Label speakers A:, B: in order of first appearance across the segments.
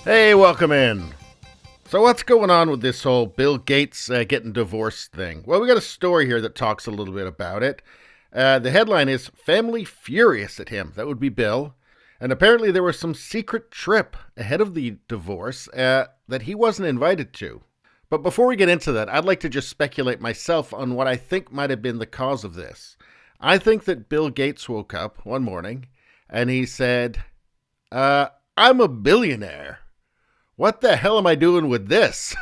A: Hey, welcome in. So what's going on with this whole Bill Gates getting divorced thing? Well, we got a story here that talks a little bit about it. The headline is Family Furious at Him. That would be Bill. And apparently there was some secret trip ahead of the divorce that he wasn't invited to. But before we get into that, I'd like to just speculate myself on what I think might have been the cause of this. I think that Bill Gates woke up one morning and he said, I'm a billionaire. What the hell am I doing with this?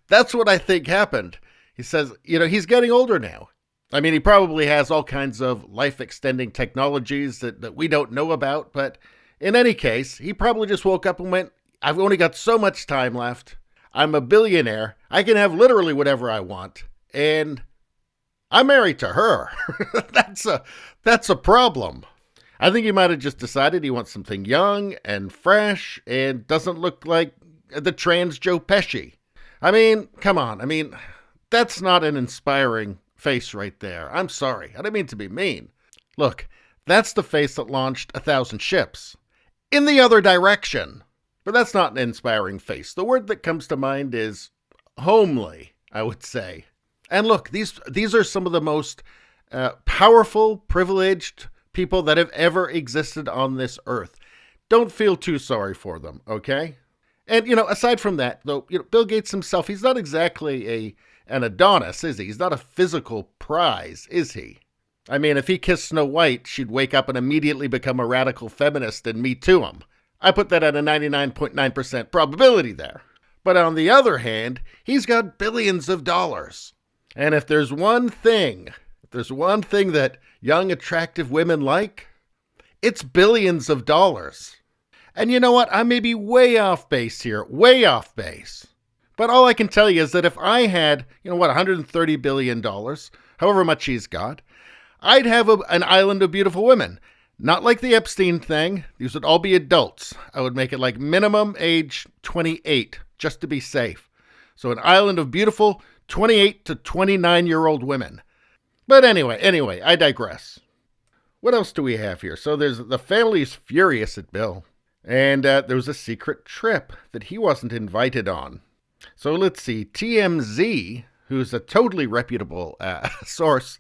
A: That's what I think happened. He says, he's getting older now. I mean, he probably has all kinds of life-extending technologies that we don't know about, but in any case, he probably just woke up and went, I've only got so much time left. I'm a billionaire. I can have literally whatever I want. And I'm married to her. That's a problem. I think he might have just decided he wants something young and fresh and doesn't look like the trans Joe Pesci. I mean, come on. I mean, that's not an inspiring face right there. I'm sorry. I didn't mean to be mean. Look, that's the face that launched 1,000 ships in the other direction. But that's not an inspiring face. The word that comes to mind is homely, I would say. And look, these are some of the most powerful, privileged people that have ever existed on this earth. Don't feel too sorry for them, okay? And, aside from that, though, Bill Gates himself, he's not exactly an Adonis, is he? He's not a physical prize, is he? I mean, if he kissed Snow White, she'd wake up and immediately become a radical feminist and me too him. I put that at a 99.9% probability there. But on the other hand, he's got billions of dollars. And if there's one thing that young, attractive women like, it's billions of dollars. And you know what? I may be way off base here, way off base. But all I can tell you is that if I had, $130 billion, however much he's got, I'd have an island of beautiful women. Not like the Epstein thing. These would all be adults. I would make it like minimum age 28, just to be safe. So an island of beautiful 28 to 29-year-old women. But anyway, I digress. What else do we have here? So the family's furious at Bill. And there was a secret trip that he wasn't invited on. So let's see. TMZ, who's a totally reputable source,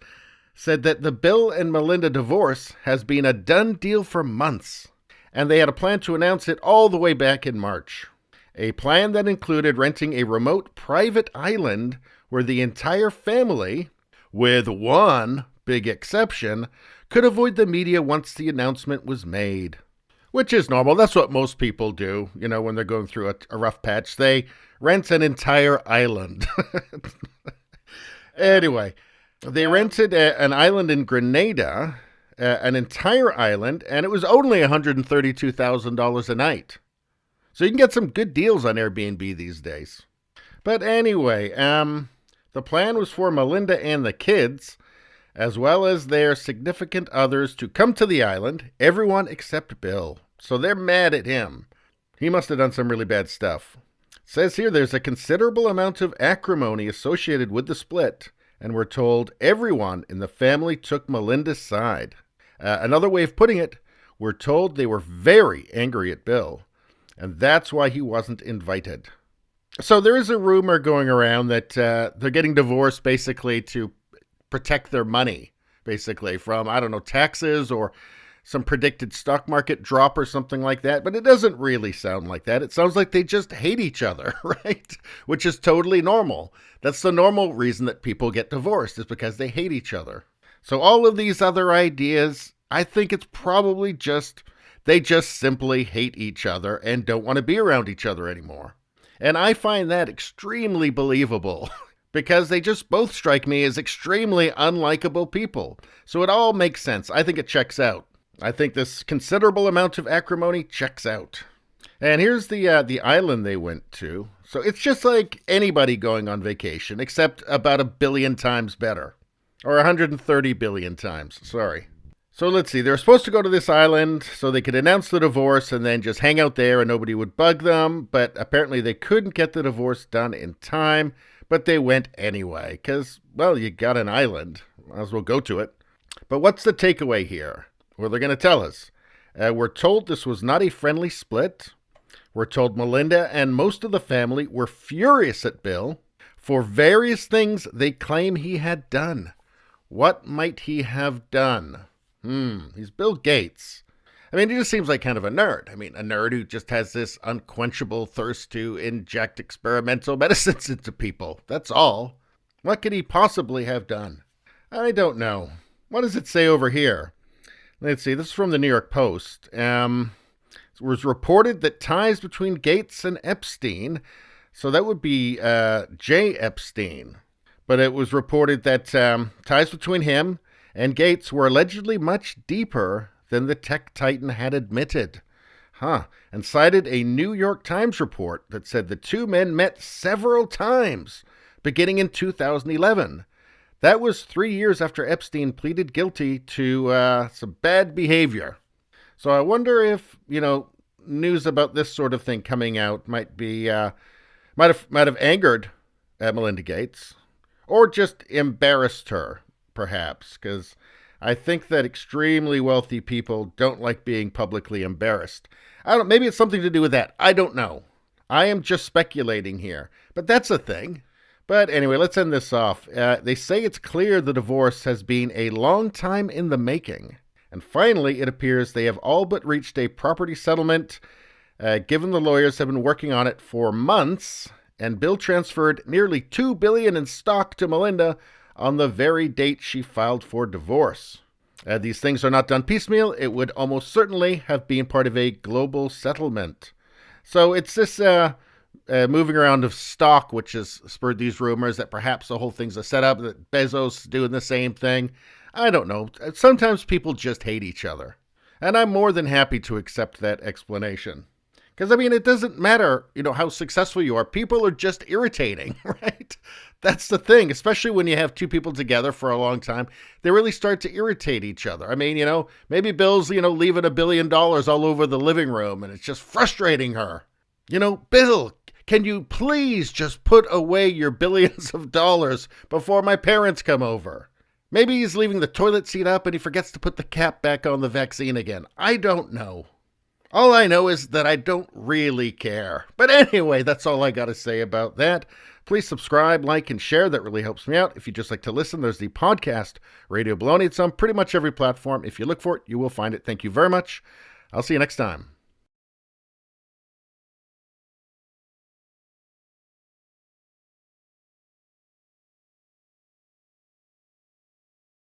A: said that the Bill and Melinda divorce has been a done deal for months. And they had a plan to announce it all the way back in March. A plan that included renting a remote private island where the entire family, with one big exception, could avoid the media once the announcement was made. Which is normal. That's what most people do, when they're going through a rough patch. They rent an entire island. Anyway, they rented an island in Grenada, an entire island, and it was only $132,000 a night. So you can get some good deals on Airbnb these days. But anyway, the plan was for Melinda and the kids, as well as their significant others, to come to the island, everyone except Bill. So they're mad at him. He must have done some really bad stuff. It says here there's a considerable amount of acrimony associated with the split, and we're told everyone in the family took Melinda's side. Another way of putting it, we're told they were very angry at Bill, and that's why he wasn't invited. So there is a rumor going around that they're getting divorced basically to protect their money, basically, from, taxes or some predicted stock market drop or something like that. But it doesn't really sound like that. It sounds like they just hate each other, right? Which is totally normal. That's the normal reason that people get divorced, is because they hate each other. So all of these other ideas, I think it's probably they just simply hate each other and don't want to be around each other anymore. And I find that extremely believable because they just both strike me as extremely unlikable people. So it all makes sense. I think it checks out. I think this considerable amount of acrimony checks out. And here's the island they went to. So it's just like anybody going on vacation, except about 1 billion times better. Or 130 billion times, sorry. So let's see, they were supposed to go to this island so they could announce the divorce and then just hang out there and nobody would bug them. But apparently they couldn't get the divorce done in time, but they went anyway. Because, well, you got an island. Might as well go to it. But what's the takeaway here? Well, they're going to tell us. We're told this was not a friendly split. We're told Melinda and most of the family were furious at Bill for various things they claim he had done. What might he have done? He's Bill Gates. I mean, he just seems like kind of a nerd. I mean, a nerd who just has this unquenchable thirst to inject experimental medicines into people. That's all. What could he possibly have done? I don't know. What does it say over here? Let's see. This is from the New York Post. It was reported that ties between Gates and Epstein, so that would be J. Epstein, but it was reported that ties between him and Gates were allegedly much deeper than the tech titan had admitted. And cited a New York Times report that said the two men met several times, beginning in 2011. That was 3 years after Epstein pleaded guilty to some bad behavior. So I wonder if, news about this sort of thing coming out might have angered Melinda Gates, or just embarrassed her, perhaps, because I think that extremely wealthy people don't like being publicly embarrassed. Maybe it's something to do with that. I don't know. I am just speculating here, but that's a thing. But anyway, let's end this off. They say it's clear the divorce has been a long time in the making. And finally, it appears they have all but reached a property settlement, given the lawyers have been working on it for months, and Bill transferred nearly $2 billion in stock to Melinda on the very date she filed for divorce. These things are not done piecemeal. It would almost certainly have been part of a global settlement. So it's this moving around of stock which has spurred these rumors that perhaps the whole thing's a setup, that Bezos is doing the same thing. I don't know. Sometimes people just hate each other. And I'm more than happy to accept that explanation. Because, it doesn't matter, how successful you are. People are just irritating, right? That's the thing, especially when you have two people together for a long time. They really start to irritate each other. Maybe Bill's, leaving $1 billion all over the living room, and it's just frustrating her. Bill, can you please just put away your billions of dollars before my parents come over? Maybe he's leaving the toilet seat up and he forgets to put the cap back on the vaccine again. I don't know. All I know is that I don't really care. But anyway, that's all I got to say about that. Please subscribe, like, and share. That really helps me out. If you just like to listen, there's the podcast, Radio Baloney. It's on pretty much every platform. If you look for it, you will find it. Thank you very much. I'll see you next time.